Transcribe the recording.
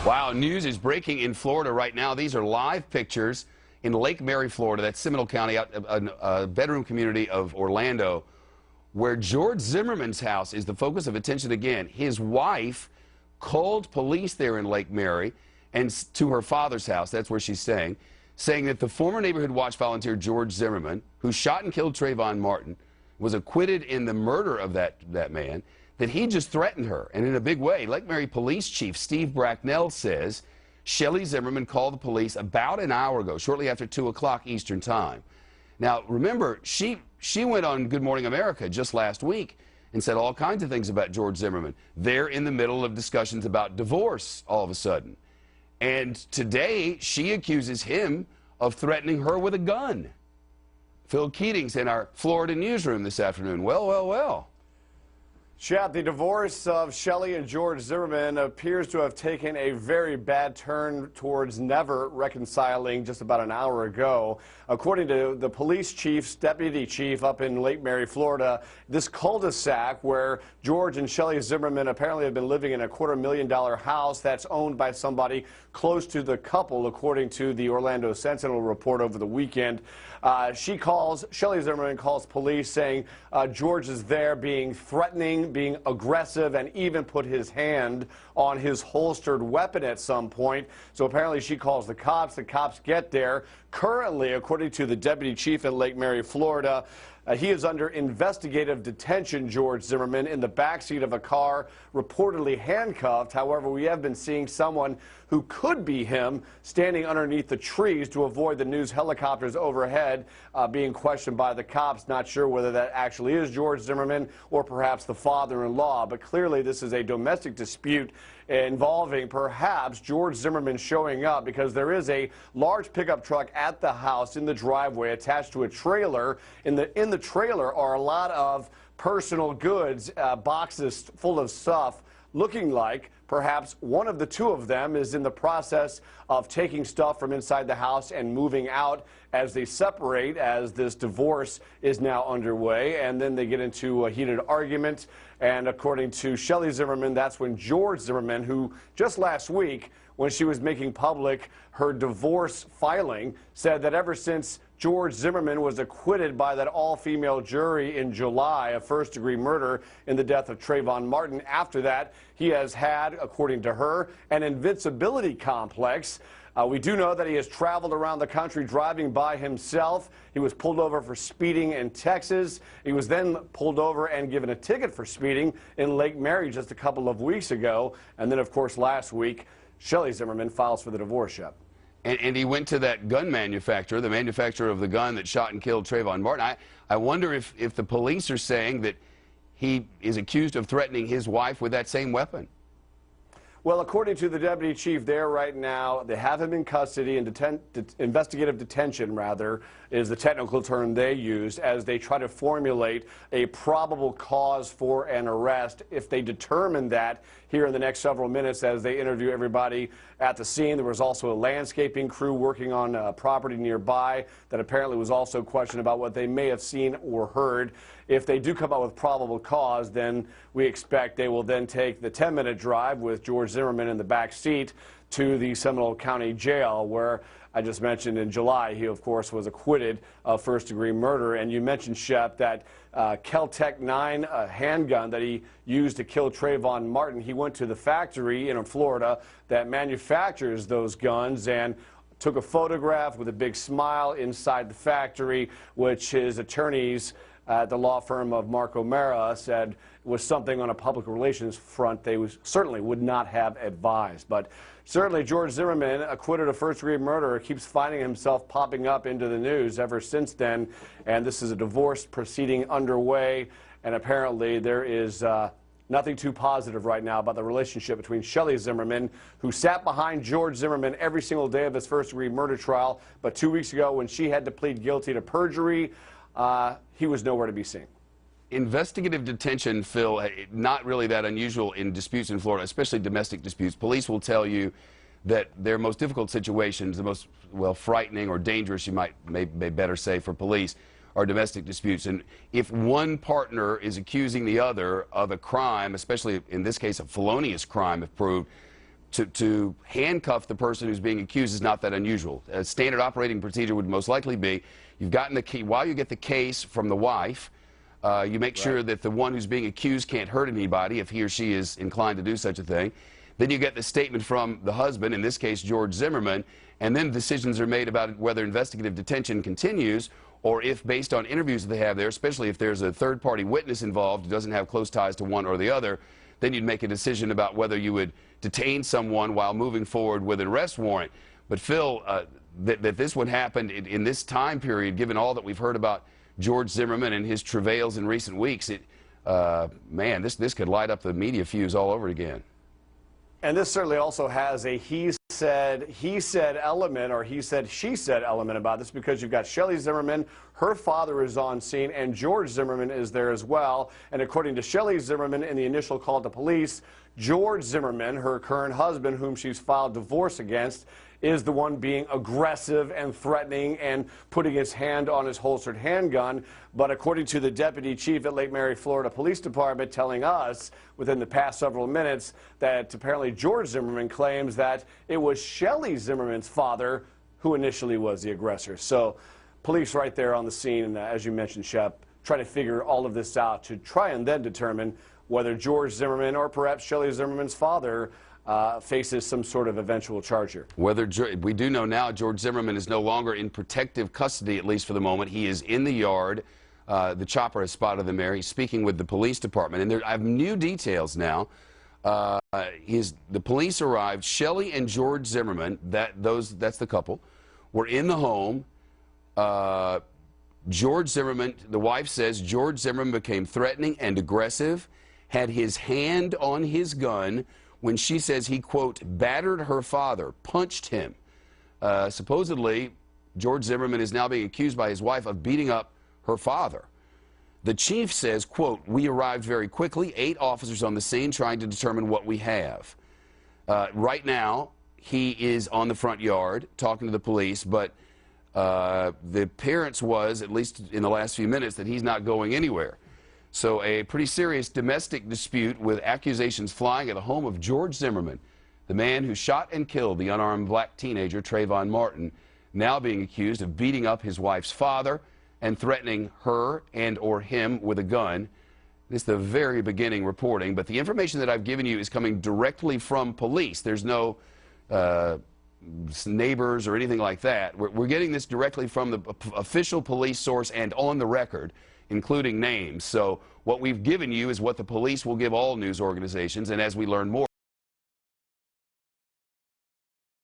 Wow, news is breaking in Florida right now. These are live pictures in Lake Mary, Florida. That's Seminole County, a bedroom community of Orlando, where George Zimmerman's house is the focus of attention again. His wife called police there in Lake Mary and to her father's house, that's where she's staying, saying that the former neighborhood watch volunteer George Zimmerman, who shot and killed Trayvon Martin, was acquitted in the murder of that man, that he just threatened her, and in a big way. Lake Mary Police Chief Steve Bracknell says Shellie Zimmerman called the police about an hour ago, shortly after 2 o'clock Eastern Time. Now, remember, she went on Good Morning America just last week and said all kinds of things about George Zimmerman. They're in the middle of discussions about divorce all of a sudden. And today, she accuses him of threatening her with a gun. Phil Keating's in our Florida newsroom this afternoon. Well, well, well. Chad, the divorce of Shellie and George Zimmerman appears to have taken a very bad turn towards never reconciling just about an hour ago. According to the police chief's deputy chief up in Lake Mary, Florida, this cul-de-sac where George and Shellie Zimmerman apparently have been living in a $250,000 house that's owned by somebody close to the couple, according to the Orlando Sentinel report over the weekend. Shellie Zimmerman calls police saying George is there being threatening, being aggressive, and even put his hand on his holstered weapon at some point. So apparently she calls the cops. The cops get there. Currently, according to the deputy chief in Lake Mary, Florida, he is under investigative detention, George Zimmerman, in the backseat of a car, reportedly handcuffed. However, we have been seeing someone who could be him standing underneath the trees to avoid the news helicopters overhead, being questioned by the cops. Not sure whether that actually is George Zimmerman or perhaps the father-in-law, but clearly this is a domestic dispute involving perhaps George Zimmerman showing up, because there is a large pickup truck at the house in the driveway attached to a trailer. In the trailer are a lot of personal goods, boxes full of stuff, looking like perhaps one of the two of them is in the process of taking stuff from inside the house and moving out as they separate, as this divorce is now underway. And then they get into a heated argument. And according to Shellie Zimmerman, that's when George Zimmerman, who just last week, when she was making public her divorce filing, said that ever since George Zimmerman was acquitted by that all-female jury in July of first-degree murder in the death of Trayvon Martin, after that, he has had, according to her, an invincibility complex. We do know that he has traveled around the country driving by himself. He was pulled over for speeding in Texas. He was then pulled over and given a ticket for speeding in Lake Mary just a couple of weeks ago. And then, of course, last week, Shellie Zimmerman files for the divorce, Shep. And he went to that gun manufacturer, the manufacturer of the gun that shot and killed Trayvon Martin. I wonder if the police are saying that he is accused of threatening his wife with that same weapon. Well, according to the deputy chief there right now, they have him in custody, in investigative detention, rather, is the technical term they use, as they try to formulate a probable cause for an arrest. If they determine that here in the next several minutes as they interview everybody at the scene. There was also a landscaping crew working on property nearby that apparently was also questioned about what they may have seen or heard. If they do come out with probable cause, then we expect they will then take the 10-minute drive with George Zimmerman in the back seat to the Seminole County Jail, where I just mentioned in July he, of course, was acquitted of first-degree murder. And you mentioned, Shep, that Kel-Tec 9 handgun that he used to kill Trayvon Martin, he went to the factory in Florida that manufactures those guns and took a photograph with a big smile inside the factory, which his attorneys at the law firm of Mark O'Mara said was something on a public relations front they certainly would not have advised. But certainly George Zimmerman, acquitted of first-degree murder, keeps finding himself popping up into the news ever since then. And this is a divorce proceeding underway, and apparently there is nothing too positive right now about the relationship between Shellie Zimmerman, who sat behind George Zimmerman every single day of his first-degree murder trial, but 2 weeks ago when she had to plead guilty to perjury, he was nowhere to be seen. Investigative detention, Phil, not really that unusual in disputes in Florida, especially domestic disputes. Police will tell you that their most difficult situations, the most, well, frightening or dangerous, you may better say, for police, are domestic disputes. And if one partner is accusing the other of a crime, especially in this case a felonious crime if proved, to handcuff the person who's being accused is not that unusual. A standard operating procedure would most likely be you've gotten the key while you get the case from the wife. You make sure that the one who's being accused can't hurt anybody if he or she is inclined to do such a thing. Then you get the statement from the husband, in this case George Zimmerman, and then decisions are made about whether investigative detention continues or if, based on interviews that they have there, especially if there's a third-party witness involved who doesn't have close ties to one or the other, then you'd make a decision about whether you would detain someone while moving forward with an arrest warrant. But Phil, that this would happen in this time period, given all that we've heard about George Zimmerman and his travails in recent weeks, man, this could light up the media fuse all over again. And this certainly also has a he said element, or he said, she said element about this, because you've got Shellie Zimmerman, her father is on scene, and George Zimmerman is there as well. And according to Shellie Zimmerman in the initial call to police, George Zimmerman, her current husband, whom she's filed divorce against, is the one being aggressive and threatening and putting his hand on his holstered handgun. But according to the deputy chief at Lake Mary, Florida Police Department, telling us within the past several minutes that apparently George Zimmerman claims that it was Shellie Zimmerman's father who initially was the aggressor. So police right there on the scene, and as you mentioned, Shep, trying to figure all of this out to try and then determine whether George Zimmerman or perhaps Shellie Zimmerman's father faces some sort of eventual charge here. We do know now George Zimmerman is no longer in protective custody, at least for the moment. He is in the yard. The chopper has spotted him there. He's speaking with the police department. And I have new details now. The police arrived. Shellie and George Zimmerman, that's the couple, were in the home. George Zimmerman, the wife says, George Zimmerman became threatening and aggressive, had his hand on his gun when she says he, quote, battered her father, punched him. Supposedly, George Zimmerman is now being accused by his wife of beating up her father. The chief says, quote, we arrived very quickly, 8 officers on the scene trying to determine what we have. Right now, he is on the front yard talking to the police, but the appearance was, at least in the last few minutes, that he's not going anywhere. So a pretty serious domestic dispute with accusations flying at the home of George Zimmerman, the man who shot and killed the unarmed black teenager Trayvon Martin, now being accused of beating up his wife's father and threatening her and or him with a gun. This is the very beginning reporting, but the information that I've given you is coming directly from police. There's no neighbors or anything like that. We're getting this directly from the official police source and on the record, including names. So what we've given you is what the police will give all news organizations, and as we learn more,